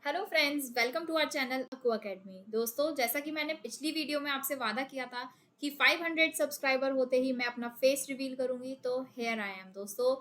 Hello friends, welcome to our channel Aku academy. दोस्तों, जैसा कि मैंने पिछली वीडियो में आपसे वादा किया था कि 500 सब्सक्राइबर होते ही मैं अपना फेस रिवील करूंगी, तो हेयर आई एम दोस्तों।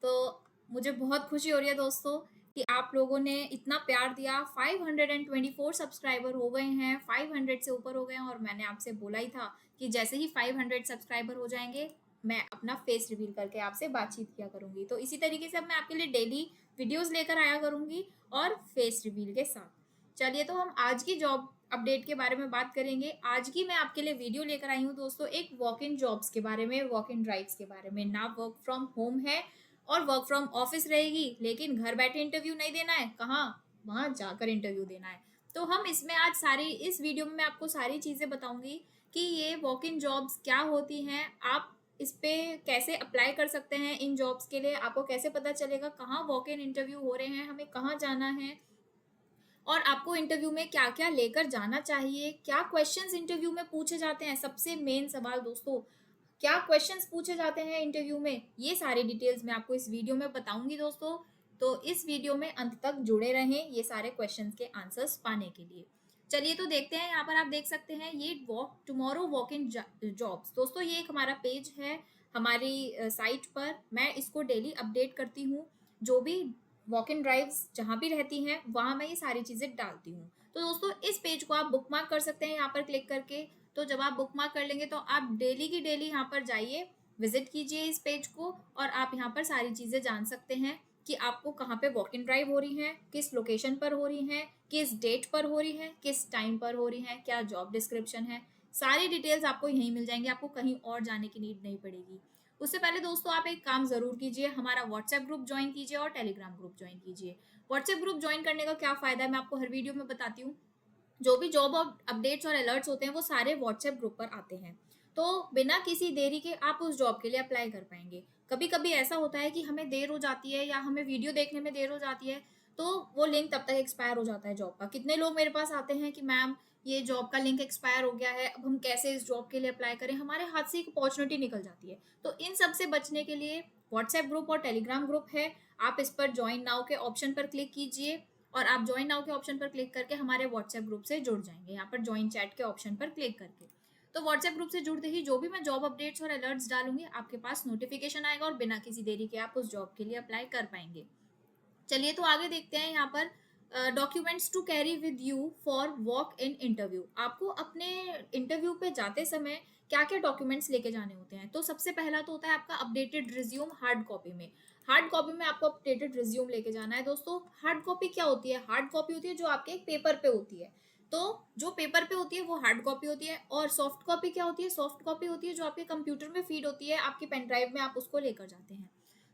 तो मुझे बहुत खुशी हो रही है दोस्तों कि आप लोगों ने इतना प्यार दिया। 524 सब्सक्राइबर हो गए हैं, 500 से ऊपर हो गए हैं, और मैंने आपसे बोला ही था कि जैसे ही 500 सब्सक्राइबर हो जाएंगे मैं अपना फेस रिवील करके आपसे बातचीत किया करूंगी। तो इसी तरीके से अब मैं आपके लिए डेली वीडियोस लेकर आया करूंगी और फेस रिवील के साथ। चलिए, तो हम आज की जॉब अपडेट के बारे में बात करेंगे। आज की मैं आपके लिए वीडियो लेकर आई हूँ दोस्तों, एक वॉक इन जॉब्स के बारे में, वॉक इन ड्राइव्स के बारे में। ना वर्क फ्रॉम होम है और वर्क फ्रॉम ऑफिस रहेगी, लेकिन घर बैठे इंटरव्यू नहीं देना है, कहाँ, वहां जाकर इंटरव्यू देना है। तो हम इसमें आज सारी इस वीडियो में मैं आपको सारी चीजें बताऊंगी कि ये वॉक इन जॉब्स क्या होती हैं, आप इस पे कैसे अप्लाई कर सकते हैं इन जॉब्स के लिए, आपको कैसे पता चलेगा कहाँ वॉक इन इंटरव्यू हो रहे हैं, हमें कहाँ जाना है, और आपको इंटरव्यू में क्या क्या लेकर जाना चाहिए, क्या क्वेश्चंस इंटरव्यू में पूछे जाते हैं। सबसे मेन सवाल दोस्तों, क्या क्वेश्चंस पूछे जाते हैं इंटरव्यू में, ये सारी डिटेल्स मैं आपको इस वीडियो में बताऊंगी दोस्तों। तो इस वीडियो में अंत तक जुड़े रहें ये सारे क्वेश्चंस के आंसर्स पाने के लिए। चलिए, तो देखते हैं। यहाँ पर आप देख सकते हैं ये walk tomorrow walk in jobs दोस्तों, ये एक हमारा पेज है हमारी साइट पर। मैं इसको डेली अपडेट करती हूँ, जो भी वॉक इन ड्राइव्स जहाँ भी रहती हैं वहाँ मैं ये सारी चीज़ें डालती हूँ। तो दोस्तों, इस पेज को आप बुकमार्क कर सकते हैं यहाँ पर क्लिक करके। तो जब आप बुकमार्क कर लेंगे तो आप डेली की डेली यहाँ पर जाइए, विजिट कीजिए इस पेज को, और आप यहाँ पर सारी चीज़ें जान सकते हैं कि आपको कहाँ पे वॉक इन ड्राइव हो रही है, किस लोकेशन पर हो रही है, किस डेट पर हो रही है, किस टाइम पर हो रही है, क्या जॉब डिस्क्रिप्शन है। सारी डिटेल्स आपको यहीं मिल जाएंगी, आपको कहीं और जाने की नीड नहीं पड़ेगी। उससे पहले दोस्तों, आप एक काम जरूर कीजिए, हमारा व्हाट्सएप ग्रुप ज्वाइन कीजिए और टेलीग्राम ग्रुप ज्वाइन कीजिए। व्हाट्सएप ग्रुप ज्वाइन करने का क्या फायदा है मैं आपको हर वीडियो में बताती हूँ। जो भी जॉब अपडेट्स और अलर्ट्स होते हैं वो सारे व्हाट्सएप ग्रुप पर आते हैं। तो बिना किसी देरी के आप उस जॉब के लिए अप्लाई कर पाएंगे। कभी कभी ऐसा होता है कि हमें देर हो जाती है या हमें वीडियो देखने में देर हो जाती है, तो वो लिंक तब तक एक्सपायर हो जाता है जॉब का। कितने लोग मेरे पास आते हैं कि मैम, ये जॉब का लिंक एक्सपायर हो गया है, अब हम कैसे इस जॉब के लिए अप्लाई करें, हमारे हाथ से एक अपॉर्चुनिटी निकल जाती है। तो इन सब से बचने के लिए व्हाट्सएप ग्रुप और टेलीग्राम ग्रुप है। आप इस पर ज्वाइन नाउ के ऑप्शन पर क्लिक कीजिए, और आप ज्वाइन नाउ के ऑप्शन पर क्लिक करके हमारे व्हाट्सएप ग्रुप से जुड़ जाएंगे, यहाँ पर ज्वाइन चैट के ऑप्शन पर क्लिक करके। तो व्हाट्सएप ग्रुप से जुड़ते ही जो भी मैं जॉब अपडेट्स और अलर्ट्स डालूंगी आपके पास नोटिफिकेशन आएगा, और बिना किसी देरी के आप उस जॉब के लिए अप्लाई कर पाएंगे। चलिए, तो आगे देखते हैं। यहाँ पर documents to carry with you for walk in interview, आपको अपने इंटरव्यू पे जाते समय क्या क्या डॉक्यूमेंट्स लेके जाने होते हैं। तो सबसे पहला तो होता है आपका अपडेटेड रिज्यूम हार्ड कॉपी में। हार्ड कॉपी में आपको अपडेटेड रिज्यूम लेके जाना है दोस्तों। हार्ड कॉपी क्या होती है? हार्ड कॉपी होती है जो आपके एक पेपर पे होती है। तो जो पेपर पे होती है वो हार्ड कॉपी होती है, और सॉफ्ट कॉपी क्या होती है? सॉफ्ट कॉपी होती है जो आपके कंप्यूटर में फीड होती है, आपकी पेन ड्राइव में आप उसको लेकर जाते हैं।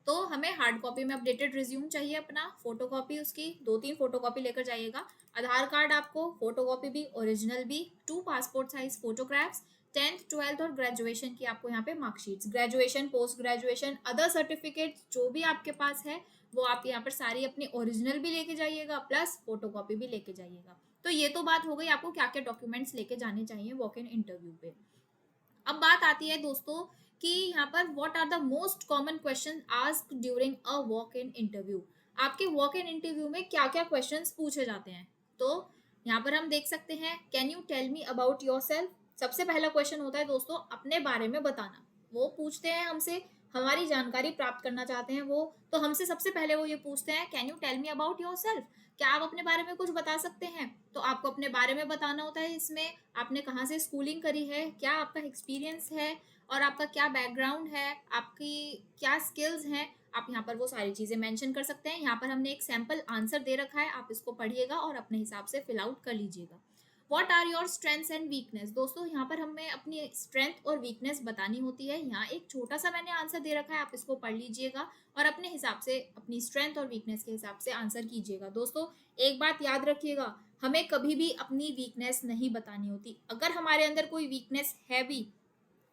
तो हमें हार्ड कॉपी में अपडेटेड रिज्यूम चाहिए अपना, फोटो कॉपी उसकी 2-3 फोटो कॉपी लेकर जाइएगा। आधार कार्ड आपको, फोटो कॉपी भी, ओरिजिनल भी, 2 passport size photographs, 10th 12th और ग्रेजुएशन की आपको यहाँ पे marksheets, graduation, post graduation, other certificate जो भी आपके पास है वो आप यहाँ पर सारी अपनी ओरिजिनल भी लेके जाइएगा, प्लस फोटो कॉपी भी लेके जाइएगा। तो ये तो बात हो गई आपको क्या क्या डॉक्यूमेंट्स लेके जाने चाहिए वॉक इन इंटरव्यू पे। अब बात आती है दोस्तों कि यहाँ पर what are the most common question asked during a walk in interview. आपके वॉक इन इंटरव्यू में क्या क्या क्वेश्चंस पूछे जाते हैं। तो यहाँ पर हम देख सकते हैं, can you tell me about yourself. सबसे पहला क्वेश्चन होता है दोस्तों अपने बारे में बताना। वो पूछते हैं हमसे, हमारी जानकारी प्राप्त करना चाहते हैं वो, तो हमसे सबसे पहले वो ये पूछते हैं, can you tell me about yourself, क्या आप अपने बारे में कुछ बता सकते हैं। तो आपको अपने बारे में बताना होता है इसमें, आपने कहाँ से स्कूलिंग करी है, क्या आपका एक्सपीरियंस है, और आपका क्या बैकग्राउंड है, आपकी क्या स्किल्स हैं। आप यहाँ पर वो सारी चीज़ें मेंशन कर सकते हैं। यहाँ पर हमने एक सैम्पल आंसर दे रखा है, आप इसको पढ़िएगा और अपने हिसाब से फिल आउट कर लीजिएगा। What are your strengths and weakness. दोस्तों, यहाँ पर हमें अपनी स्ट्रेंथ और वीकनेस बतानी होती है। यहाँ एक छोटा सा मैंने आंसर दे रखा है, आप इसको पढ़ लीजिएगा और अपने हिसाब से अपनी स्ट्रेंथ और वीकनेस के हिसाब से आंसर कीजिएगा। दोस्तों, एक बात याद रखिएगा, हमें कभी भी अपनी वीकनेस नहीं बतानी होती। अगर हमारे अंदर कोई वीकनेस है भी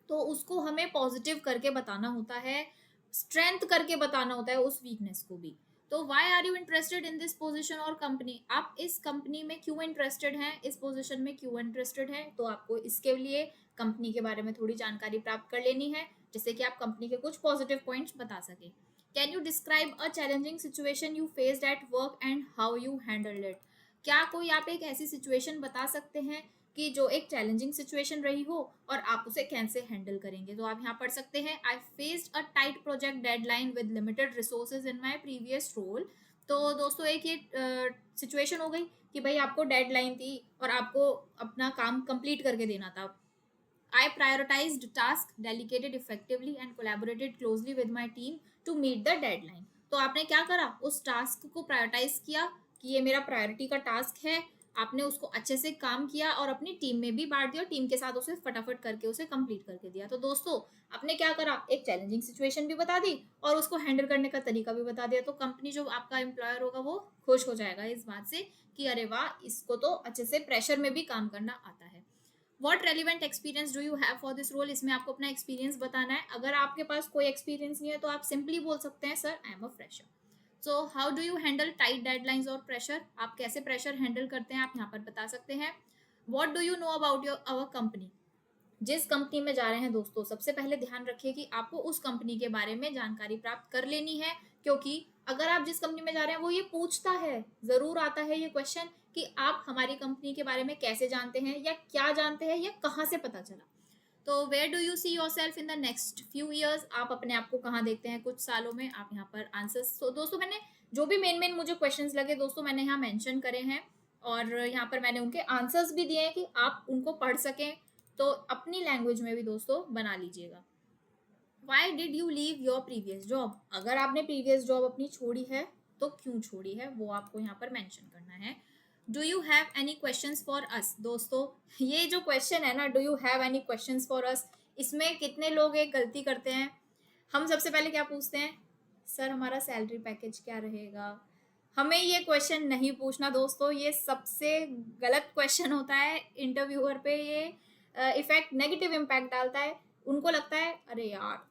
तो उसको हमें पॉजिटिव करके बताना होता है, स्ट्रेंथ करके बताना होता है उस वीकनेस को भी। तो why are you interested in this position और कंपनी, आप इस कंपनी में क्यों इंटरेस्टेड हैं, इस पोजिशन में क्यों इंटरेस्टेड हैं। तो आपको इसके लिए कंपनी के बारे में थोड़ी जानकारी प्राप्त कर लेनी है, जिससे कि आप कंपनी के कुछ पॉजिटिव पॉइंट्स बता सकें। Can you describe a challenging situation you faced at work and how you handled it. क्या कोई आप एक ऐसी सिचुएशन बता सकते हैं कि जो एक चैलेंजिंग सिचुएशन रही हो और आप उसे कैसे हैंडल करेंगे? तो आप यहाँ पढ़ सकते हैं, I faced a tight project deadline with limited resources in my previous role. तो दोस्तों एक ये सिचुएशन हो गई कि भाई आपको डेडलाइन थी और आपको अपना काम कंप्लीट करके देना था। I prioritized tasks, delegated effectively and collaborated closely with my team to meet the deadline. तो आपने क्या करा? उस टास्क को प्रायोरिटाइज किया कि ये मेरा प्रायोरिटी का टास्क है। आपने उसको अच्छे से काम किया और अपनी टीम में भी बांट दिया और टीम के साथ उसे फटाफट करके उसे कंप्लीट करके दिया। तो दोस्तों आपने क्या करा? एक चैलेंजिंग सिचुएशन भी बता दी और उसको हैंडल करने का तरीका भी बता दिया। तो कंपनी जो आपका एम्प्लॉयर होगा वो खुश हो जाएगा इस बात से कि अरे वाह, इसको तो अच्छे से प्रेशर में भी काम करना आता है। What relevant experience do you have for this role? इसमें आपको अपना एक्सपीरियंस बताना है। अगर आपके पास कोई एक्सपीरियंस नहीं है तो आप सिंपली बोल सकते हैं, sir I am a fresher. So how do you handle tight deadlines और प्रेशर? आप कैसे प्रेशर हैंडल करते हैं आप यहाँ पर बता सकते हैं। What do you know about your our company? जिस कंपनी में जा रहे हैं दोस्तों, सबसे पहले ध्यान रखिए कि आपको उस कंपनी के बारे में जानकारी प्राप्त कर लेनी है, क्योंकि अगर आप जिस कंपनी में जा रहे हैं वो ये पूछता है, जरूर आता है ये क्वेश्चन कि आप हमारी कंपनी के बारे में कैसे जानते हैं या क्या जानते हैं या कहाँ से पता चला। तो where do you see yourself in the next few years? आप अपने आप को कहाँ देखते हैं कुछ सालों में? आप यहाँ पर आंसर्स, तो दोस्तों मैंने जो भी मेन मेन मुझे क्वेश्चंस लगे दोस्तों मैंने यहाँ मेंशन करे हैं और यहाँ पर मैंने उनके आंसर्स भी दिए हैं कि आप उनको पढ़ सकें। तो अपनी लैंग्वेज में भी दोस्तों बना लीजिएगा। Why did you leave your previous job? अगर आपने प्रीवियस जॉब अपनी छोड़ी है तो क्यों छोड़ी है वो आपको यहाँ पर मेंशन करना है। Do you have any questions for us? दोस्तों ये जो क्वेश्चन है ना, do you have any questions for us, इसमें कितने लोग एक गलती करते हैं। हम सबसे पहले क्या पूछते हैं, सर हमारा सैलरी पैकेज क्या रहेगा। हमें ये क्वेश्चन नहीं पूछना दोस्तों, ये सबसे गलत क्वेश्चन होता है। इंटरव्यूअर पे ये इफेक्ट, नेगेटिव इम्पैक्ट डालता है। उनको लगता है अरे यार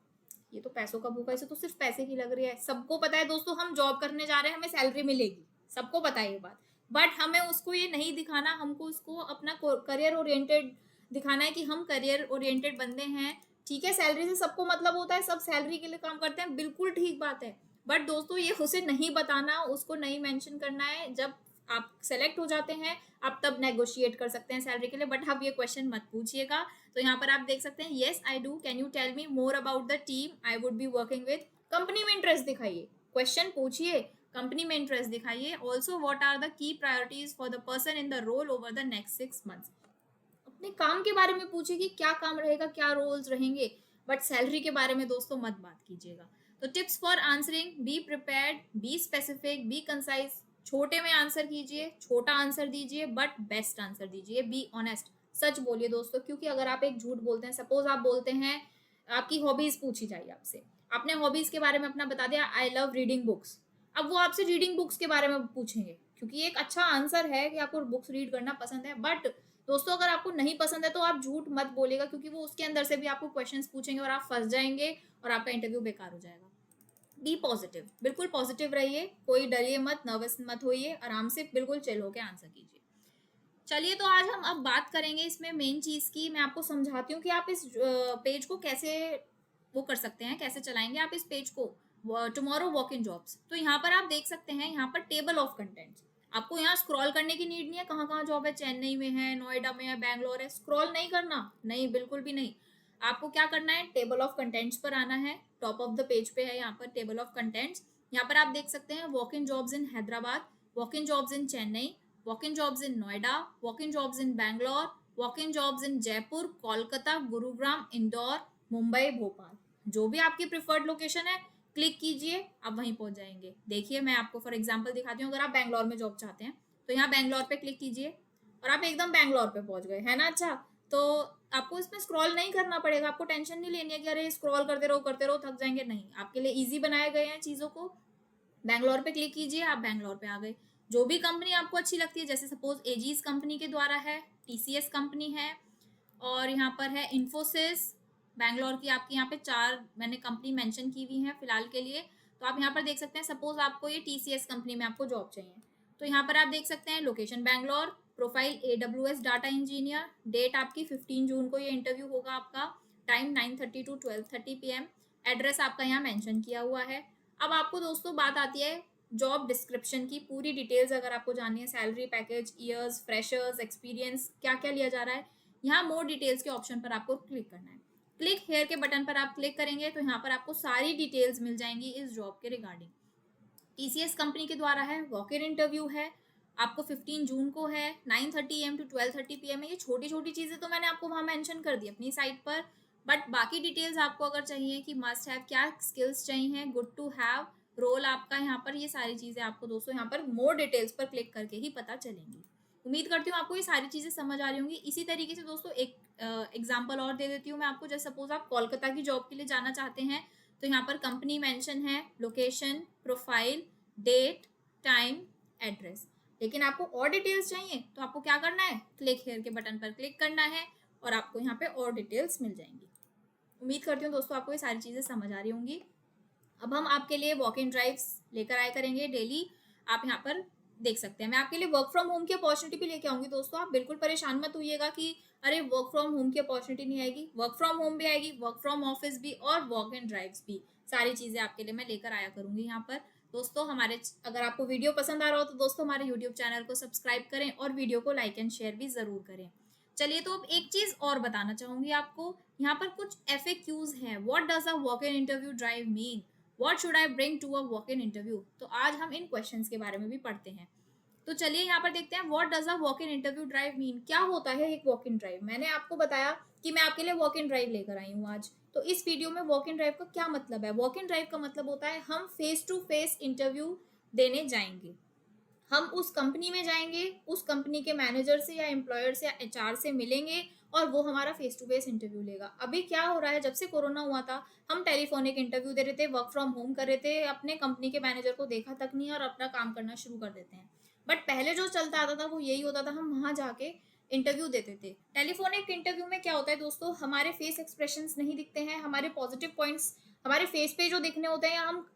ये तो पैसों का भूखा, इसे तो सिर्फ पैसे की लग रही है। सबको पता है दोस्तों हम जॉब करने जा रहे हैं, हमें सैलरी मिलेगी, सबको पता है ये बात। बट हमें उसको ये नहीं दिखाना, हमको उसको अपना करियर ओरिएंटेड दिखाना है कि हम करियर ओरिएंटेड बंदे हैं। ठीक है, सैलरी से सबको मतलब होता है, सब सैलरी के लिए काम करते हैं, बिल्कुल ठीक बात है। बट दोस्तों ये उसे नहीं बताना, उसको नहीं मेंशन करना है। जब आप सेलेक्ट हो जाते हैं आप तब नेगोशिएट कर सकते हैं सैलरी के लिए, बट आप ये क्वेश्चन मत पूछिएगा। तो यहाँ पर आप देख सकते हैं, yes I do, can you tell me more about the team I would be working with. Company में इंटरेस्ट दिखाइए, क्वेश्चन पूछिए, कंपनी में इंटरेस्ट दिखाइए। Also what are the key priorities for the person in the role over the next 6 months? अपने काम के बारे में पूछिए कि क्या काम रहेगा, क्या रोल्स रहेंगे, बट सैलरी के बारे में दोस्तों मत बात कीजिएगा। तो tips for answering, be prepared, be specific, B concise. छोटे में आंसर कीजिए, छोटा आंसर दीजिए बट बेस्ट आंसर दीजिए। बी ऑनेस्ट, सच बोलिए दोस्तों, क्योंकि अगर आप एक झूठ बोलते हैं, सपोज आप बोलते हैं आपकी हॉबीज पूछी जाए आपसे, आपने हॉबीज के बारे में अपना बता दिया आई लव रीडिंग बुक्स, अब वो आपसे रीडिंग बुक्स के बारे में पूछेंगे क्योंकि एक अच्छा आंसर है कि आपको बुक्स रीड करना पसंद है। बट दोस्तों अगर आपको नहीं पसंद है तो आप झूठ मत बोलेगा, क्योंकि वो उसके अंदर से भी आपको क्वेश्चंस पूछेंगे और आप फंस जाएंगे और आपका इंटरव्यू बेकार हो जाएगा। बी पॉजिटिव, बिल्कुल पॉजिटिव रहिए, कोई डरिए मत, नर्वस मत होइए, आराम से बिल्कुल चिल होकर आंसर कीजिए। चलिए तो आज हम अब बात करेंगे इसमें मेन चीज़ की। मैं आपको समझाती हूँ कि आप इस पेज को कैसे वो कर सकते हैं, कैसे चलाएंगे आप इस पेज को। टुमारो वॉक इन जॉब्स, तो यहाँ पर आप देख सकते हैं, यहाँ पर टेबल ऑफ कंटेंट्स। आपको यहाँ स्क्रॉल करने की नीड नहीं है, कहाँ कहाँ जॉब है, चेन्नई में है, नोएडा में है, बैंगलोर है, स्क्रॉल नहीं करना, नहीं बिल्कुल भी नहीं। आपको क्या करना है, टेबल ऑफ कंटेंट्स पर आना है। टॉप ऑफ द पेज पे है यहाँ पर टेबल ऑफ कंटेंट्स। यहाँ पर आप देख सकते हैं walk in jobs in Hyderabad, walk in jobs in Chennai, walk in jobs in Noida, walk in jobs in Bangalore, walk in jobs in Jaipur, Kolkata, Gurugram, Indore, Mumbai, Bhopal. जो भी आपकी प्रिफर्ड लोकेशन है क्लिक कीजिए, आप वहीं पहुंच जाएंगे। देखिए मैं आपको फॉर एग्जांपल दिखाती हूँ, अगर आप बैंगलोर में जॉब चाहते हैं तो यहाँ बैंगलोर पे क्लिक कीजिए और आप एकदम बैंगलोर पे पहुंच गए, है ना। अच्छा, तो आपको इसमें स्क्रॉल नहीं करना पड़ेगा, आपको टेंशन नहीं लेनी है कि अरे स्क्रॉल करते रहो थक जाएंगे, नहीं, आपके लिए ईजी बनाए गए हैं चीज़ों को। बैंगलोर पे क्लिक कीजिए, आप बैंगलोर पे आ गए। जो भी कंपनी आपको अच्छी लगती है, जैसे सपोज एजीज कंपनी के द्वारा है, टीसीएस कंपनी है, और यहाँ पर है इन्फोसिस बैंगलोर की। आपकी यहाँ पे 4 मैंने कंपनी मेंशन की हुई हैं फिलहाल के लिए। तो आप यहाँ पर देख सकते हैं, सपोज आपको ये टीसीएस कंपनी में आपको जॉब चाहिए, तो यहाँ पर आप देख सकते हैं location Bangalore, profile AWS data engineer, date आपकी 15 जून को ये इंटरव्यू होगा आपका, टाइम 9:30 to 12:30 PM, एड्रेस आपका यहाँ मेंशन किया हुआ है। अब आपको दोस्तों बात आती है जॉब डिस्क्रिप्शन की पूरी डिटेल्स अगर आपको जाननी है, salary package, years, freshers, experience, क्या-क्या लिया जा रहा है, यहाँ मोर डिटेल्स के ऑप्शन पर आपको क्लिक करना है। क्लिक हेयर के बटन पर आप क्लिक करेंगे तो यहाँ पर आपको सारी डिटेल्स मिल जाएँगी इस जॉब के रिगार्डिंग। टीसीएस कंपनी के द्वारा है, वॉक इन इंटरव्यू है, आपको 15 जून को है, 9:30 एएम टू 12:30 पीएम है। ये छोटी-छोटी चीज़ें तो मैंने आपको वहाँ मेंशन कर दी अपनी साइट पर, बट बाकी डिटेल्स आपको अगर चाहिए कि मस्ट हैव क्या स्किल्स चाहिए, गुड टू हैव, रोल आपका यहाँ पर, ये सारी चीज़ें आपको दोस्तों यहाँ पर मोर डिटेल्स पर क्लिक करके ही पता चलेंगी। उम्मीद करती हूँ आपको ये सारी चीज़ें समझ आ रही होंगी। इसी तरीके से दोस्तों एक एग्जांपल और दे देती हूँ मैं आपको। जैसे सपोज़ आप कोलकाता की जॉब के लिए जाना चाहते हैं, तो यहाँ पर कंपनी मेंशन है, location, profile, date, time, address. लेकिन आपको और डिटेल्स चाहिए तो आपको क्या करना है, क्लिक हेयर के बटन पर क्लिक करना है और आपको यहाँ पे और डिटेल्स मिल जाएंगी। उम्मीद करती हूँ दोस्तों आपको ये सारी चीज़ें समझ आ रही होंगी। अब हम आपके लिए वॉक इन ड्राइव्स लेकर आया करेंगे डेली। आप यहाँ पर देख सकते हैं, मैं आपके लिए वर्क फ्रॉम होम की अपॉर्चुनिटी भी लेके आऊंगी दोस्तों। आप बिल्कुल परेशान मत होइएगा कि अरे वर्क फ्रॉम होम की अपॉर्चुनिटी नहीं आएगी। वर्क फ्रॉम होम भी आएगी, वर्क फ्रॉम ऑफिस भी और वॉक इन ड्राइव्स भी। सारी चीज़ें आपके लिए मैं लेकर आया करूंगी यहाँ पर दोस्तों। अगर आपको वीडियो पसंद आ रहा हो तो दोस्तों हमारे यूट्यूब चैनल को सब्सक्राइब करें और वीडियो को लाइक एंड शेयर भी ज़रूर करें। चलिए, तो अब एक चीज़ और बताना चाहूंगी आपको। यहाँ पर कुछ FAQs हैं। What does a walk in interview drive mean, what should I bring to a walk in interview. तो आज हम इन क्वेश्चंस के बारे में भी पढ़ते हैं। तो चलिए यहाँ पर देखते हैं, what does a walk in interview drive mean, क्या होता है एक वॉक इन ड्राइव। मैंने आपको बताया कि मैं आपके लिए वॉक इन ड्राइव लेकर आई हूँ आज। तो इस वीडियो में वॉक इन ड्राइव का क्या मतलब है। वॉक इन ड्राइव का मतलब होता है हम फेस टू फेस इंटरव्यू देने जाएंगे। हम उस कंपनी में जाएंगे, उस कंपनी के मैनेजर से या एम्प्लॉयर से या HR से मिलेंगे और वो हमारा फेस टू फेस इंटरव्यू लेगा। अभी क्या हो रहा है, जब से कोरोना हुआ था हम टेलीफोनिक इंटरव्यू दे रहे थे, वर्क फ्रॉम होम कर रहे थे, अपने कंपनी के मैनेजर को देखा तक नहीं और अपना काम करना शुरू कर देते हैं। बट पहले जो चलता आता था वो यही होता था, हम वहां जाके इंटरव्यू देते थे। टेलीफोनिक इंटरव्यू में क्या होता है दोस्तों, हमारे फेस एक्सप्रेशंस नहीं दिखते हैं, हमारे पॉजिटिव पॉइंट्स हमारे फेस पे जो दिखने होते हैं, या हम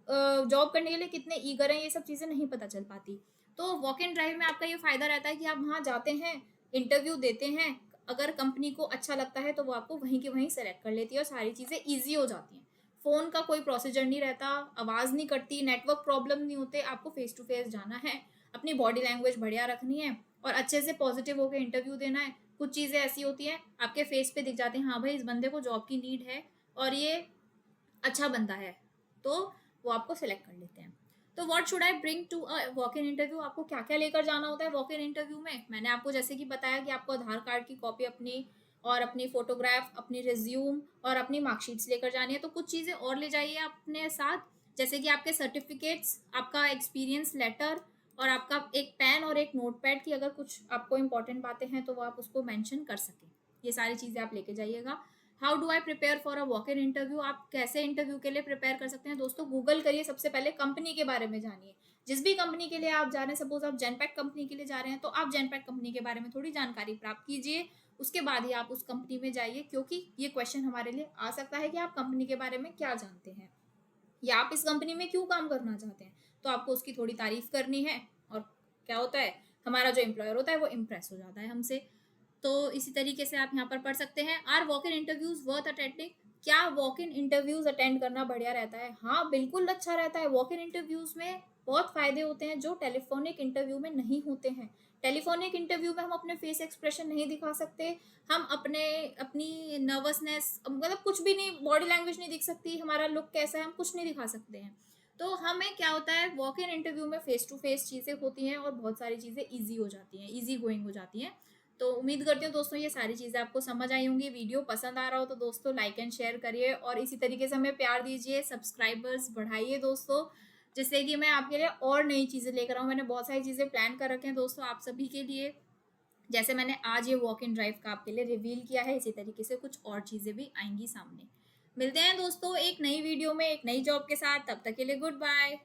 जॉब करने के लिए कितने ईगर हैं, ये सब चीज़ें नहीं पता चल पाती। तो वॉक इन ड्राइव में आपका ये फायदा रहता है कि आप वहाँ जाते हैं, इंटरव्यू देते हैं, अगर कंपनी को अच्छा लगता है तो वो आपको वहीं के वहीं सेलेक्ट कर लेती है और सारी चीज़ें ईजी हो जाती हैं। फ़ोन का कोई प्रोसीजर नहीं रहता, आवाज़ नहीं कटती, नेटवर्क प्रॉब्लम नहीं होते। आपको फेस टू फेस जाना है, अपनी बॉडी लैंग्वेज बढ़िया रखनी है और अच्छे से पॉजिटिव होकर इंटरव्यू देना है। कुछ चीज़ें ऐसी होती हैं आपके फेस पे दिख जाती हैं, हाँ भाई इस बंदे को जॉब की नीड है और ये अच्छा बंदा है, तो वो आपको सेलेक्ट कर लेते हैं। तो what should I bring to a walk in interview, आपको क्या क्या लेकर जाना होता है वॉक इन इंटरव्यू में। मैंने आपको जैसे कि बताया कि आपको आधार कार्ड की कॉपी अपनी और अपनी फोटोग्राफ, अपनी रिज्यूम और अपनी मार्कशीट्स लेकर जानी है। तो कुछ चीज़ें और ले जाइए अपने साथ, जैसे कि आपके सर्टिफिकेट्स, आपका एक्सपीरियंस लेटर और आपका एक पेन और एक नोट पैड की अगर कुछ आपको इंपॉर्टेंट बातें हैं तो वो आप उसको मेंशन कर सकें। ये सारी चीज़ें आप लेके जाइएगा। How do I prepare for a walk in interview, आप कैसे इंटरव्यू के लिए प्रिपेयर कर सकते हैं दोस्तों। गूगल करिए, सबसे पहले कंपनी के बारे में जानिए। जिस भी कंपनी के लिए आप जा रहे हैं, सपोज आप जेनपैक कंपनी के लिए जा रहे हैं तो आप जेनपैक कंपनी के बारे में थोड़ी जानकारी प्राप्त कीजिए। उसके बाद ही आप उस कंपनी में जाइए, क्योंकि ये क्वेश्चन हमारे लिए आ सकता है कि आप कंपनी के बारे में क्या जानते हैं या आप इस कंपनी में क्यों काम करना चाहते हैं। तो आपको उसकी थोड़ी तारीफ करनी है और क्या होता है, हमारा जो एम्प्लॉयर होता है वो इम्प्रेस हो जाता है हमसे। तो इसी तरीके से आप यहाँ पर पढ़ सकते हैं। Are walk in interviews worth attending, क्या वॉक इन इंटरव्यूज अटेंड करना बढ़िया रहता है। हाँ बिल्कुल अच्छा रहता है। वॉक इन इंटरव्यूज में बहुत फायदे होते हैं जो टेलीफोनिक इंटरव्यू में नहीं होते हैं। टेलीफोनिक इंटरव्यू में हम अपने फेस एक्सप्रेशन नहीं दिखा सकते, हम अपनी नर्वसनेस, मतलब कुछ भी नहीं, बॉडी लैंग्वेज नहीं दिख सकती, हमारा लुक कैसा है हम कुछ नहीं दिखा सकते हैं। तो हमें क्या होता है, वॉक इन इंटरव्यू में फेस टू फेस चीज़ें होती हैं और बहुत सारी चीज़ें ईजी हो जाती हैं, ईजी गोइंग हो जाती हैं। तो उम्मीद करती हूँ दोस्तों ये सारी चीज़ें आपको समझ आई होंगी। वीडियो पसंद आ रहा हो तो दोस्तों लाइक एंड शेयर करिए और इसी तरीके से हमें प्यार दीजिए, सब्सक्राइबर्स बढ़ाइए दोस्तों, जिससे कि मैं आपके लिए और नई चीज़ें लेकर आऊँ। मैंने बहुत सारी चीज़ें प्लान कर रखे हैं दोस्तों आप सभी के लिए। जैसे मैंने आज ये वॉक इन ड्राइव का आपके लिए रिवील किया है, इसी तरीके से कुछ और चीज़ें भी आएंगी सामने। मिलते हैं दोस्तों एक नई वीडियो में एक नई जॉब के साथ, तब तक के लिए गुड बाय।